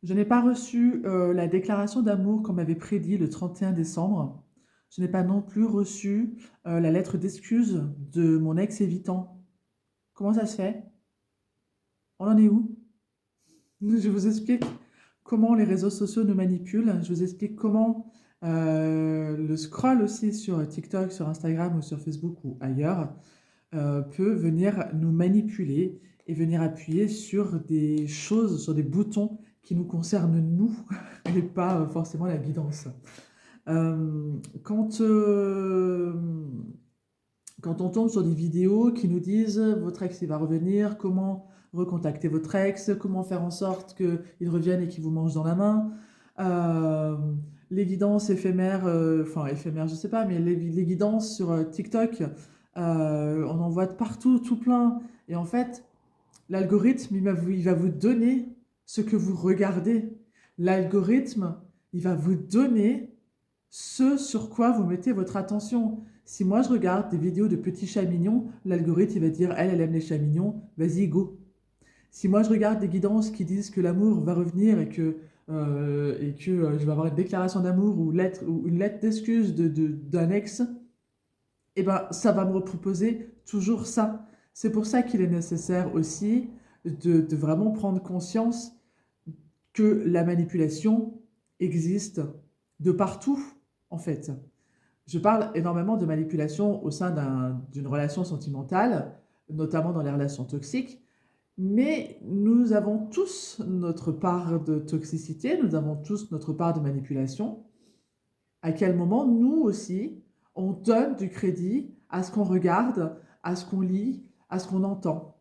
Je n'ai pas reçu la déclaration d'amour qu'on m'avait prédit le 31 décembre. Je n'ai pas non plus reçu la lettre d'excuse de mon ex évitant. Comment ça se fait? On en est où? Je vous explique comment les réseaux sociaux nous manipulent. Je vous explique comment le scroll aussi sur TikTok, sur Instagram ou sur Facebook ou ailleurs peut venir nous manipuler et venir appuyer sur des choses, sur des boutons qui nous concernent nous et pas forcément la guidance. Euh, quand, euh, Quand on tombe sur des vidéos qui nous disent votre ex il va revenir, comment recontacter votre ex, comment faire en sorte qu'il revienne et qu'il vous mange dans la main, euh, les guidances éphémères, enfin éphémères je sais pas, mais les guidances sur TikTok, on en voit de partout, tout plein. Et en fait, l'algorithme il va vous donner ce que vous regardez. L'algorithme, il va vous donner ce sur quoi vous mettez votre attention. Si moi je regarde des vidéos de petits chats mignons, l'algorithme il va dire elle aime les chats mignons, vas-y go. Si moi je regarde des guidances qui disent que l'amour va revenir et que je vais avoir une déclaration d'amour ou une lettre d'excuse d'un ex, eh ben ça va me proposer toujours ça. C'est pour ça qu'il est nécessaire aussi de vraiment prendre conscience que la manipulation existe de partout, en fait. Je parle énormément de manipulation au sein d'une relation sentimentale, notamment dans les relations toxiques, mais nous avons tous notre part de toxicité, nous avons tous notre part de manipulation. À quel moment, nous aussi, on donne du crédit à ce qu'on regarde, à ce qu'on lit, à ce qu'on entend.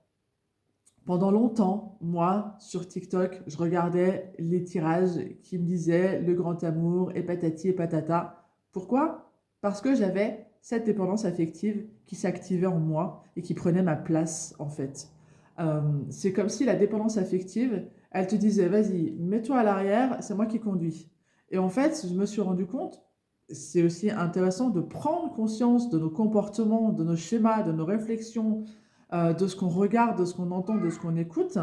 Pendant longtemps, moi, sur TikTok, je regardais les tirages qui me disaient le grand amour et patati et patata. Pourquoi? Parce que j'avais cette dépendance affective qui s'activait en moi et qui prenait ma place, en fait. C'est comme si la dépendance affective, elle te disait, vas-y, mets-toi à l'arrière, c'est moi qui conduis. Et en fait, je me suis rendu compte, c'est aussi intéressant de prendre conscience de nos comportements, de nos schémas, de nos réflexions, de ce qu'on regarde, de ce qu'on entend, de ce qu'on écoute,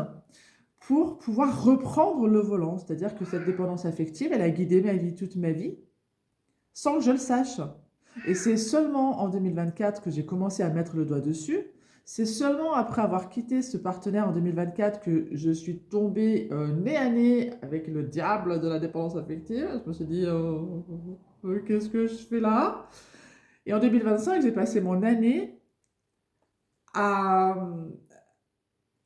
pour pouvoir reprendre le volant. C'est-à-dire que cette dépendance affective, elle a guidé ma vie toute ma vie, sans que je le sache. Et c'est seulement en 2024 que j'ai commencé à mettre le doigt dessus. C'est seulement après avoir quitté ce partenaire en 2024 que je suis tombée nez à nez avec le diable de la dépendance affective. Je me suis dit, qu'est-ce que je fais là? Et en 2025, j'ai passé mon année à,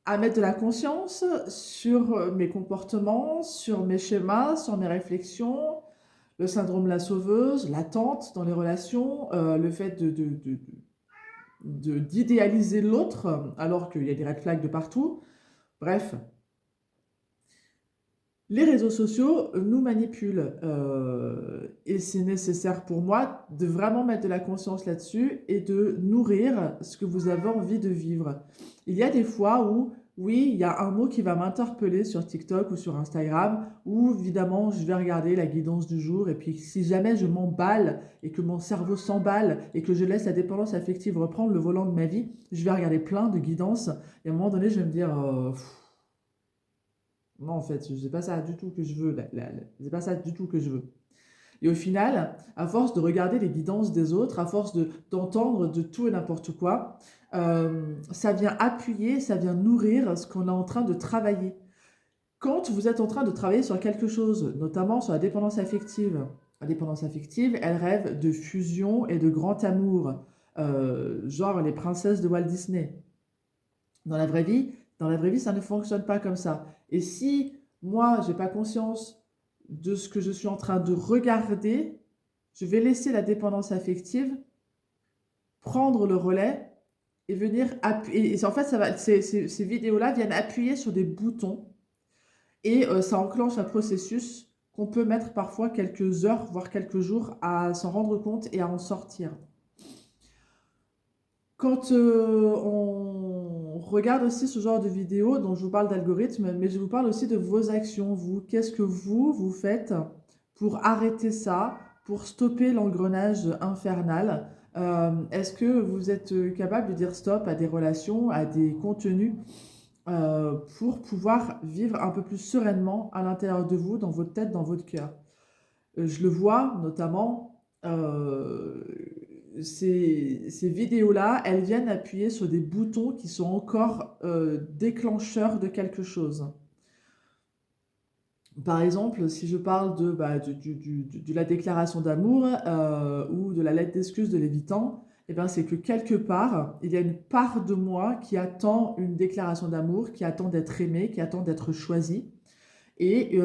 à mettre de la conscience sur mes comportements, sur mes schémas, sur mes réflexions, le syndrome de la sauveuse, l'attente dans les relations, le fait d'idéaliser l'autre alors qu'il y a des red flags de partout. Bref, les réseaux sociaux nous manipulent et c'est nécessaire pour moi de vraiment mettre de la conscience là-dessus et de nourrir ce que vous avez envie de vivre. Il y a des fois où, oui, il y a un mot qui va m'interpeller sur TikTok ou sur Instagram, où évidemment je vais regarder la guidance du jour et puis si jamais je m'emballe et que mon cerveau s'emballe et que je laisse la dépendance affective reprendre le volant de ma vie, je vais regarder plein de guidances et à un moment donné je vais me dire... non, en fait, c'est pas ça du tout que je veux. C'est pas ça du tout que je veux. Et au final, à force de regarder les guidances des autres, à force d'entendre de tout et n'importe quoi, ça vient appuyer, ça vient nourrir ce qu'on est en train de travailler. Quand vous êtes en train de travailler sur quelque chose, notamment sur la dépendance affective, elle rêve de fusion et de grand amour, genre les princesses de Walt Disney. Dans la vraie vie, ça ne fonctionne pas comme ça. Et si moi, j'ai pas conscience de ce que je suis en train de regarder, je vais laisser la dépendance affective prendre le relais et venir appuyer. Et en fait, ces vidéos-là viennent appuyer sur des boutons et ça enclenche un processus qu'on peut mettre parfois quelques heures, voire quelques jours à s'en rendre compte et à en sortir. Quand on regarde aussi ce genre de vidéos, dont je vous parle d'algorithme, mais je vous parle aussi de vos actions, vous. Qu'est-ce que vous faites pour arrêter ça, pour stopper l'engrenage infernal? Est-ce que vous êtes capable de dire stop à des relations, à des contenus pour pouvoir vivre un peu plus sereinement à l'intérieur de vous, dans votre tête, dans votre cœur. Je le vois notamment, ces vidéos-là, elles viennent appuyer sur des boutons qui sont encore déclencheurs de quelque chose. Par exemple, si je parle de la déclaration d'amour ou de la lettre d'excuse de Lévitan, eh ben, c'est que quelque part, il y a une part de moi qui attend une déclaration d'amour, qui attend d'être aimé, qui attend d'être choisi. Et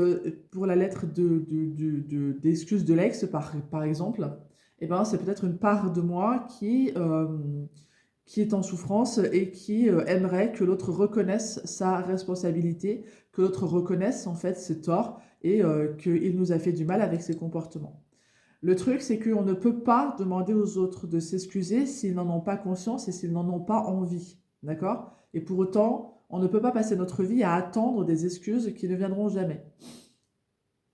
pour la lettre d'excuse de l'ex, par exemple, eh ben, c'est peut-être une part de moi qui est en souffrance et qui aimerait que l'autre reconnaisse sa responsabilité, que l'autre reconnaisse en fait ses torts et qu'il nous a fait du mal avec ses comportements. Le truc, c'est qu'on ne peut pas demander aux autres de s'excuser s'ils n'en ont pas conscience et s'ils n'en ont pas envie. D'accord? Et pour autant, on ne peut pas passer notre vie à attendre des excuses qui ne viendront jamais.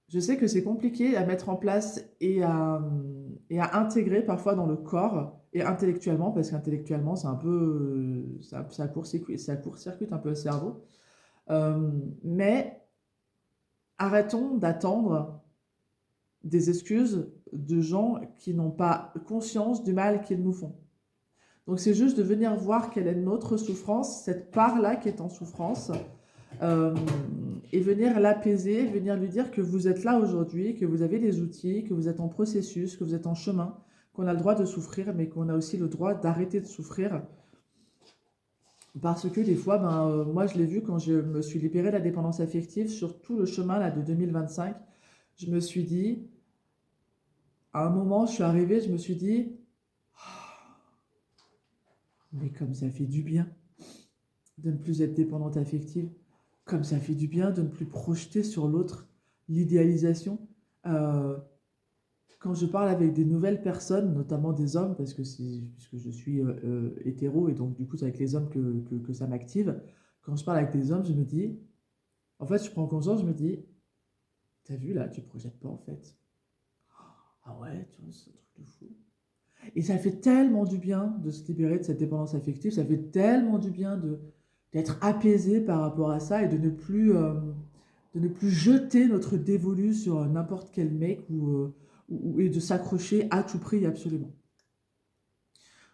Je sais que c'est compliqué à mettre en place et à intégrer parfois dans le corps et intellectuellement, parce qu'intellectuellement, c'est un peu, ça court-circuite un peu le cerveau. Mais arrêtons d'attendre des excuses de gens qui n'ont pas conscience du mal qu'ils nous font. Donc c'est juste de venir voir quelle est notre souffrance, cette part-là qui est en souffrance, euh, et venir l'apaiser, venir lui dire que vous êtes là aujourd'hui, que vous avez les outils, que vous êtes en processus, que vous êtes en chemin, qu'on a le droit de souffrir, mais qu'on a aussi le droit d'arrêter de souffrir. Parce que des fois, moi je l'ai vu quand je me suis libérée de la dépendance affective, sur tout le chemin là, de 2025, je me suis dit, à un moment, je suis arrivée, je me suis dit, mais comme ça fait du bien de ne plus être dépendante affective, comme ça fait du bien de ne plus projeter sur l'autre l'idéalisation. Euh, Quand je parle avec des nouvelles personnes, notamment des hommes, puisque je suis hétéro et donc du coup c'est avec les hommes que ça m'active, quand je parle avec des hommes, je me dis, en fait je prends conscience, je me dis, t'as vu là, tu projettes pas en fait. Ah ouais, tu vois, c'est un truc de fou. Et ça fait tellement du bien de se libérer de cette dépendance affective, ça fait tellement du bien d'être apaisé par rapport à ça et de ne plus jeter notre dévolu sur n'importe quel mec et de s'accrocher à tout prix absolument.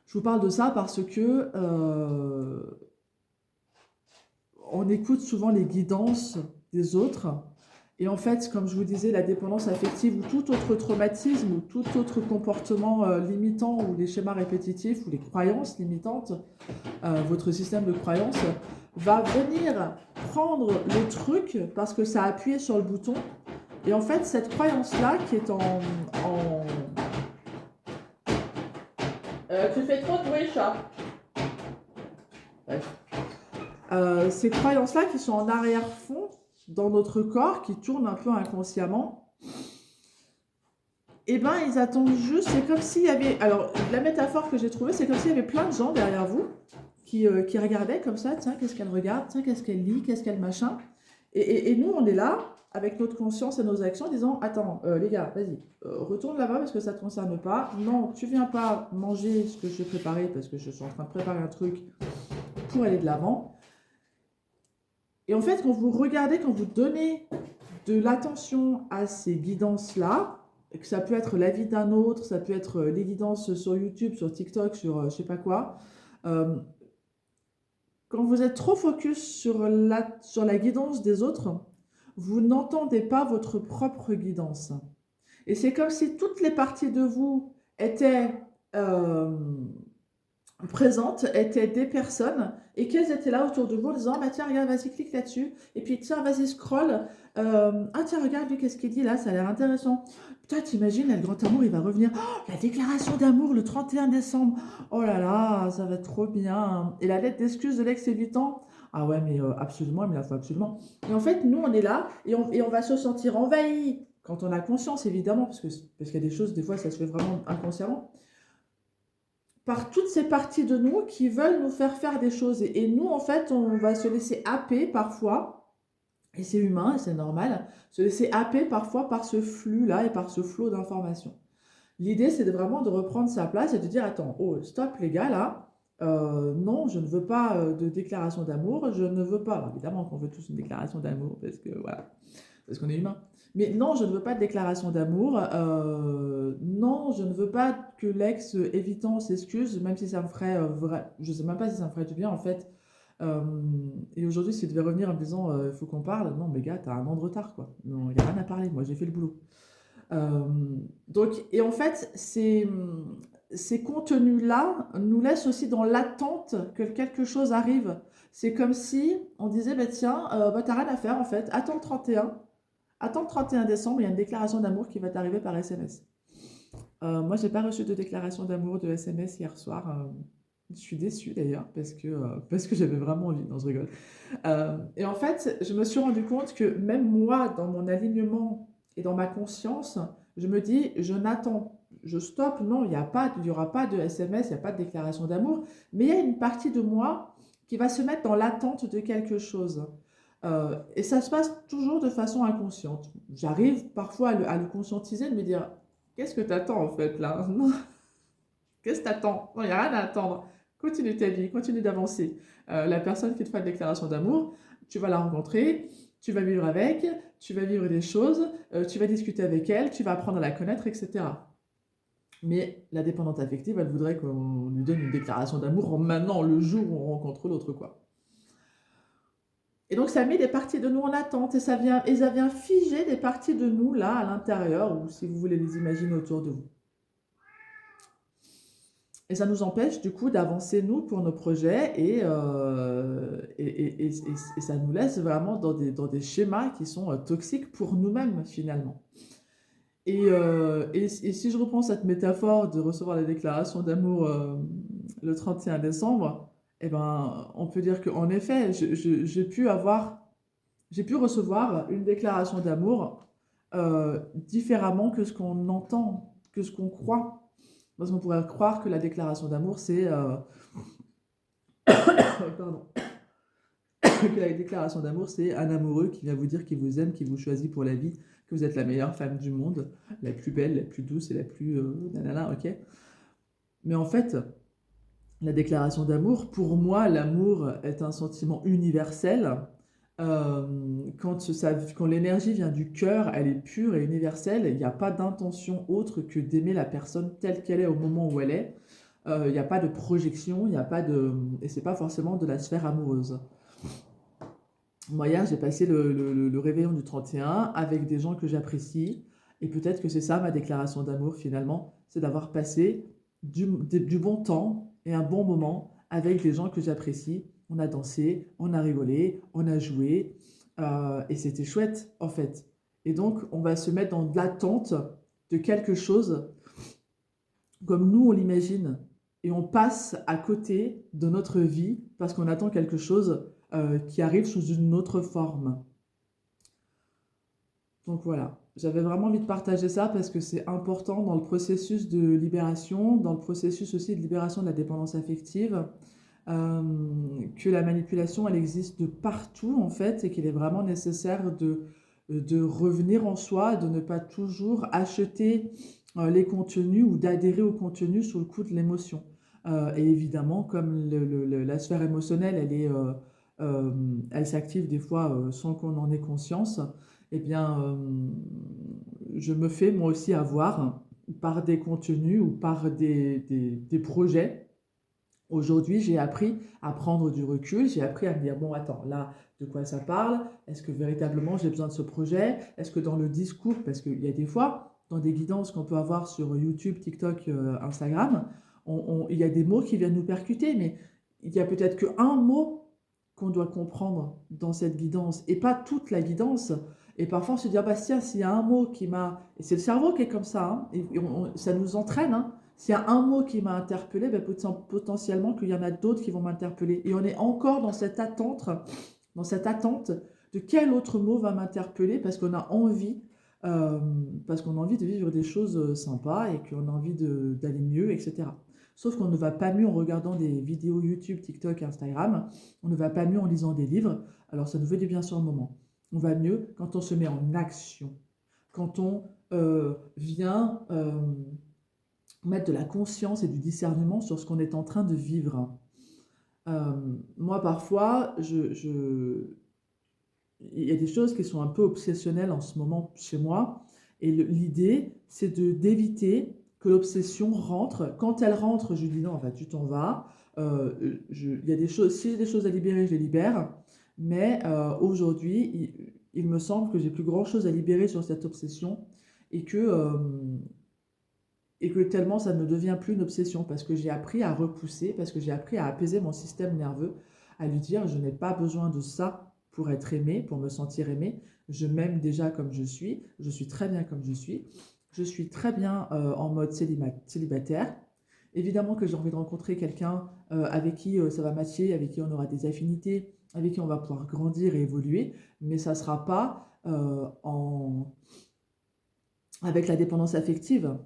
Je vous parle de ça parce que on écoute souvent les guidances des autres. Et en fait, comme je vous disais, la dépendance affective ou tout autre traumatisme ou tout autre comportement limitant ou les schémas répétitifs ou les croyances limitantes, votre système de croyances va venir prendre le truc parce que ça a appuyé sur le bouton. Et en fait, cette croyance-là qui est tu fais trop de bruit, chat. Bref. Ces croyances-là qui sont en arrière-fond dans notre corps, qui tournent un peu inconsciemment, eh ben ils attendent juste, c'est comme s'il y avait, alors la métaphore que j'ai trouvée, c'est comme s'il y avait plein de gens derrière vous qui regardaient comme ça, tiens, qu'est-ce qu'elle regarde, tiens, qu'est-ce qu'elle lit, qu'est-ce qu'elle machin, et nous on est là, avec notre conscience et nos actions, en disant, attends, les gars, vas-y, retourne là-bas parce que ça ne te concerne pas, non, tu viens pas manger ce que je t'ai préparé parce que je suis en train de préparer un truc pour aller de l'avant. Et en fait, quand vous regardez, quand vous donnez de l'attention à ces guidances-là, que ça peut être la vie d'un autre, ça peut être les guidances sur YouTube, sur TikTok, sur je sais pas quoi, quand vous êtes trop focus sur la guidance des autres, vous n'entendez pas votre propre guidance. Et c'est comme si toutes les parties de vous étaient présentes, étaient des personnes et qu'elles étaient là autour de vous en disant, ah bah tiens, regarde, vas-y, clique là-dessus, et puis tiens, vas-y, scroll, ah tiens, regarde, lui, qu'est-ce qu'il dit là, ça a l'air intéressant. Putain, t'imagines, là, le grand amour, il va revenir, oh, la déclaration d'amour le 31 décembre, oh là là, ça va être trop bien, et la lettre d'excuse de l'ex-évitant, ah ouais, mais absolument, il me la faut absolument. Et en fait, nous, on est là, et on va se sentir envahi, quand on a conscience, évidemment, parce qu'il y a des choses, des fois, ça se fait vraiment inconsciemment, par toutes ces parties de nous qui veulent nous faire des choses. Et nous, en fait, on va se laisser happer parfois, et c'est humain et c'est normal, se laisser happer parfois par ce flux-là et par ce flot d'informations. L'idée, c'est vraiment de reprendre sa place et de dire, attends, oh, stop les gars, là, Non, je ne veux pas de déclaration d'amour, je ne veux pas, alors évidemment qu'on veut tous une déclaration d'amour, parce que voilà, parce qu'on est humain. Mais non, je ne veux pas de déclaration d'amour. Non, je ne veux pas que l'ex évitant s'excuse, même si ça me ferait je sais même pas si ça me ferait du bien en fait. Euh, et aujourd'hui, s'il devait revenir en me disant il faut qu'on parle, non, mais gars, t'as un an de retard quoi. Non, il n'y a rien à parler, moi j'ai fait le boulot. Euh, donc, et en fait, ces contenus-là nous laissent aussi dans l'attente que quelque chose arrive. C'est comme si on disait, bah, tiens, bah, t'as rien à faire en fait, attends le 31 décembre, il y a une déclaration d'amour qui va t'arriver par SMS. Moi, j'ai pas reçu de déclaration d'amour de SMS hier soir. Je suis déçue d'ailleurs parce que j'avais vraiment envie. Non, je rigole. Et en fait, je me suis rendu compte que même moi, dans mon alignement et dans ma conscience, je me dis, je n'attends, je stoppe. Non, il y aura pas de SMS, il n'y a pas de déclaration d'amour. Mais il y a une partie de moi qui va se mettre dans l'attente de quelque chose. Et ça se passe toujours de façon inconsciente. J'arrive parfois à le conscientiser, de me dire, qu'est-ce que tu attends en fait là? Non, qu'est-ce que tu attends? Non, il n'y a rien à attendre. Continue ta vie, continue d'avancer. La personne qui te fait une déclaration d'amour, tu vas la rencontrer, tu vas vivre avec, tu vas vivre des choses, tu vas discuter avec elle, tu vas apprendre à la connaître, etc. Mais la dépendante affective, elle voudrait qu'on lui donne une déclaration d'amour en maintenant, le jour où on rencontre l'autre, quoi. Et donc ça met des parties de nous en attente et ça vient figer des parties de nous là à l'intérieur ou si vous voulez les imaginer autour de vous. Et ça nous empêche du coup d'avancer nous pour nos projets et ça nous laisse vraiment dans des schémas qui sont toxiques pour nous-mêmes finalement. Et si je reprends cette métaphore de recevoir la déclaration d'amour le 31 décembre, eh ben, on peut dire qu'en effet, j'ai pu recevoir une déclaration d'amour différemment que ce qu'on entend, que ce qu'on croit. Parce qu'on pourrait croire que la déclaration d'amour, c'est pardon, que la déclaration d'amour, c'est un amoureux qui vient vous dire qu'il vous aime, qu'il vous choisit pour la vie, que vous êtes la meilleure femme du monde, la plus belle, la plus douce et la plus nanana, ok. Mais en fait, la déclaration d'amour, pour moi, l'amour est un sentiment universel. Quand l'énergie vient du cœur, elle est pure et universelle. Il n'y a pas d'intention autre que d'aimer la personne telle qu'elle est au moment où elle est. Il n'y a pas de projection, il n'y a pas de... Et c'est pas forcément de la sphère amoureuse. Moi, hier, j'ai passé le réveillon du 31 avec des gens que j'apprécie. Et peut-être que c'est ça ma déclaration d'amour finalement, c'est d'avoir passé du bon temps et un bon moment avec des gens que j'apprécie. On a dansé, on a rigolé, on a joué. Et c'était chouette en fait. Et donc, on va se mettre dans l'attente de quelque chose comme nous on l'imagine. Et on passe à côté de notre vie parce qu'on attend quelque chose qui arrive sous une autre forme. Donc voilà, j'avais vraiment envie de partager ça parce que c'est important dans le processus de libération, dans le processus aussi de libération de la dépendance affective, euh, que la manipulation, elle existe de partout en fait et qu'il est vraiment nécessaire de revenir en soi, de ne pas toujours acheter les contenus ou d'adhérer au contenu sous le coup de l'émotion. Et évidemment, comme la sphère émotionnelle, euh, elle s'active des fois sans qu'on en ait conscience, eh bien, je me fais moi aussi avoir par des contenus ou par des projets. Aujourd'hui, j'ai appris à prendre du recul, j'ai appris à me dire, bon, attends, là, de quoi ça parle? Est-ce que véritablement j'ai besoin de ce projet? Est-ce que dans le discours, parce qu'il y a des fois, dans des guidances qu'on peut avoir sur YouTube, TikTok, Instagram, il y a des mots qui viennent nous percuter, mais il y a peut-être qu'un mot qu'on doit comprendre dans cette guidance et pas toute la guidance. Et parfois, on se dit, ah bah tiens, s'il y a un mot qui m'a... Et c'est le cerveau qui est comme ça, hein, ça nous entraîne, hein. S'il y a un mot qui m'a interpellé, ben potentiellement qu'il y en a d'autres qui vont m'interpeller. Et on est encore dans cette attente de quel autre mot va m'interpeller euh, parce qu'on a envie de vivre des choses sympas et qu'on a envie d'aller mieux, etc. Sauf qu'on ne va pas mieux en regardant des vidéos YouTube, TikTok, Instagram. On ne va pas mieux en lisant des livres. Alors ça nous fait du bien sur le moment. On va mieux quand on se met en action. Quand on vient mettre de la conscience et du discernement sur ce qu'on est en train de vivre. Moi, parfois, il y a des choses qui sont un peu obsessionnelles en ce moment chez moi. Et l'idée, c'est d'éviter que l'obsession rentre. Quand elle rentre, je lui dis non, enfin, tu t'en vas. Il y a des choses, si j'ai des choses à libérer, je les libère. Mais aujourd'hui, il me semble que j'ai plus grand-chose à libérer sur cette obsession et que tellement ça ne devient plus une obsession parce que j'ai appris à repousser, parce que j'ai appris à apaiser mon système nerveux, à lui dire je n'ai pas besoin de ça pour être aimé, pour me sentir aimé. Je m'aime déjà comme je suis très bien comme je suis très bien en mode célibataire. Évidemment que j'ai envie de rencontrer quelqu'un avec qui ça va matcher, avec qui on aura des affinités, avec qui on va pouvoir grandir et évoluer, mais ça ne sera pas avec la dépendance affective.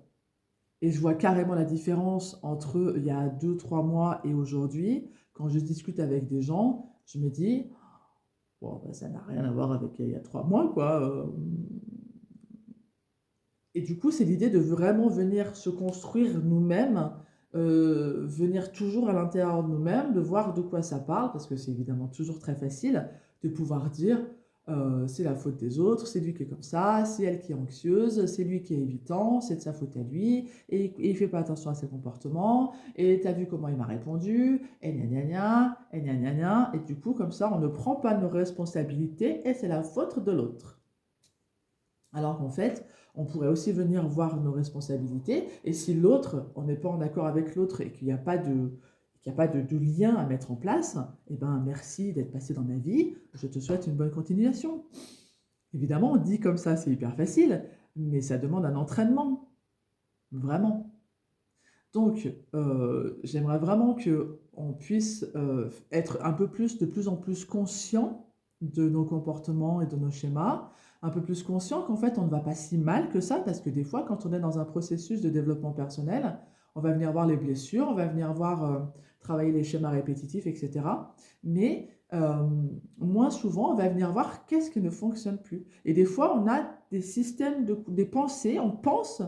Et je vois carrément la différence entre il y a 2, 3 mois et aujourd'hui. Quand je discute avec des gens, je me dis, bon, ben, ça n'a rien à voir avec il y a 3 mois, quoi. Et du coup, c'est l'idée de vraiment venir se construire nous-mêmes, venir toujours à l'intérieur de nous-mêmes, de voir de quoi ça parle, parce que c'est évidemment toujours très facile de pouvoir dire c'est la faute des autres, c'est lui qui est comme ça, c'est elle qui est anxieuse, c'est lui qui est évitant, c'est de sa faute à lui, et il fait pas attention à ses comportements, et t'as vu comment il m'a répondu, et gna gna gna, et gna gna gna, et du coup, comme ça, on ne prend pas nos responsabilités, et c'est la faute de l'autre. Alors qu'en fait, on pourrait aussi venir voir nos responsabilités. Et si l'autre, on n'est pas en accord avec l'autre et qu'il n'y a pas de lien à mettre en place, eh ben merci d'être passé dans ma vie. Je te souhaite une bonne continuation. Évidemment, on dit comme ça, c'est hyper facile, mais ça demande un entraînement, vraiment. Donc, j'aimerais vraiment que on puisse être un peu plus, de plus en plus conscient de nos comportements et de nos schémas, un peu plus conscient qu'en fait, on ne va pas si mal que ça, parce que des fois, quand on est dans un processus de développement personnel, on va venir voir les blessures, on va venir voir travailler les schémas répétitifs, etc. Mais moins souvent, on va venir voir qu'est-ce qui ne fonctionne plus. Et des fois, on a des systèmes, des pensées, on pense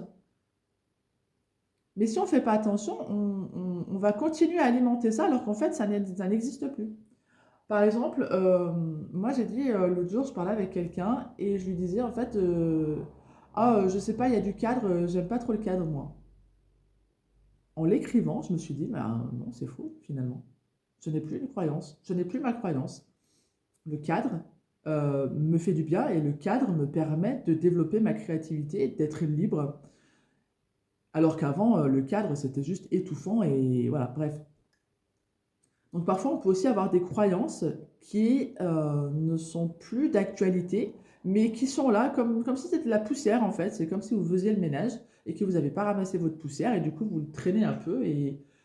mais si on ne fait pas attention, on va continuer à alimenter ça alors qu'en fait, ça n'existe plus. Par exemple, moi j'ai dit l'autre jour, je parlais avec quelqu'un et je lui disais en fait, ah, je sais pas, il y a du cadre, j'aime pas trop le cadre moi. En l'écrivant, je me suis dit, bah, non, c'est faux finalement. Je n'ai plus une croyance, je n'ai plus ma croyance. Le cadre me fait du bien et le cadre me permet de développer ma créativité, d'être libre. Alors qu'avant, le cadre, c'était juste étouffant et voilà, bref. Donc parfois, on peut aussi avoir des croyances qui ne sont plus d'actualité, mais qui sont là comme si c'était de la poussière en fait. C'est comme si vous faisiez le ménage et que vous n'avez pas ramassé votre poussière et du coup vous le traînez un peu.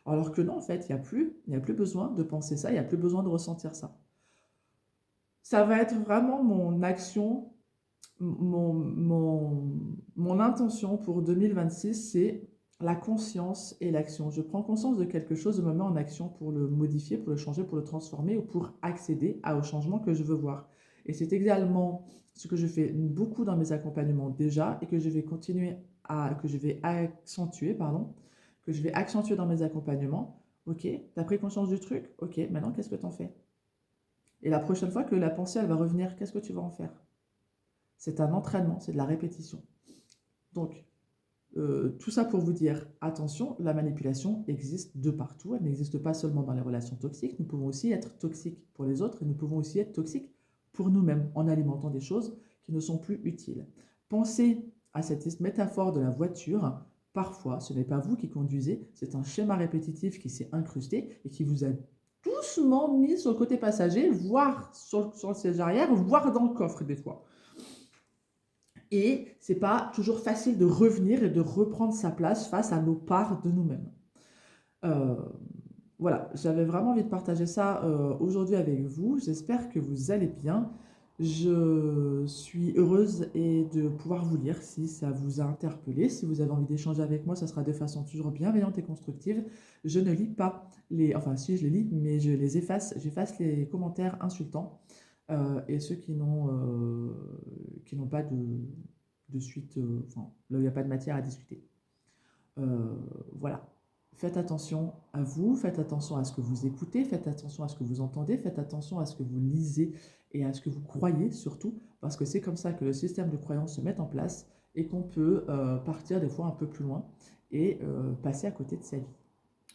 Alors que non, en fait, il y a plus besoin de penser ça, il n'y a plus besoin de ressentir ça. Ça va être vraiment mon action, mon intention pour 2026, c'est la conscience et l'action. Je prends conscience de quelque chose, je me mets en action pour le modifier, pour le changer, pour le transformer ou pour accéder au changement que je veux voir. Et c'est également ce que je fais beaucoup dans mes accompagnements déjà et que je vais que je vais accentuer, pardon, que je vais accentuer dans mes accompagnements. Ok, t'as pris conscience du truc? Ok, maintenant qu'est-ce que t'en fais? Et la prochaine fois que la pensée elle va revenir, qu'est-ce que tu vas en faire? C'est un entraînement, c'est de la répétition. Donc, tout ça pour vous dire, attention, la manipulation existe de partout. Elle n'existe pas seulement dans les relations toxiques. Nous pouvons aussi être toxiques pour les autres et nous pouvons aussi être toxiques pour nous-mêmes en alimentant des choses qui ne sont plus utiles. Pensez à cette métaphore de la voiture. Parfois, ce n'est pas vous qui conduisez, c'est un schéma répétitif qui s'est incrusté et qui vous a doucement mis sur le côté passager, voire sur le siège arrière, voire dans le coffre des fois. Et c'est pas toujours facile de revenir et de reprendre sa place face à nos parts de nous-mêmes. Euh, voilà, j'avais vraiment envie de partager ça aujourd'hui avec vous. J'espère que vous allez bien. Je suis heureuse et de pouvoir vous lire si ça vous a interpellé. Si vous avez envie d'échanger avec moi, ça sera de façon toujours bienveillante et constructive. Je ne lis pas enfin si je les lis, mais je les efface. J'efface les commentaires insultants et ceux qui n'ont pas de suite, enfin, là où il n'y a pas de matière à discuter. Voilà. Faites attention à vous, faites attention à ce que vous écoutez, faites attention à ce que vous entendez, faites attention à ce que vous lisez et à ce que vous croyez surtout, parce que c'est comme ça que le système de croyance se met en place et qu'on peut partir des fois un peu plus loin et passer à côté de sa vie.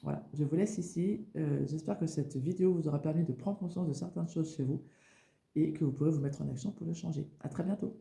Voilà, je vous laisse ici. J'espère que cette vidéo vous aura permis de prendre conscience de certaines choses chez vous et que vous pourrez vous mettre en action pour le changer. À très bientôt.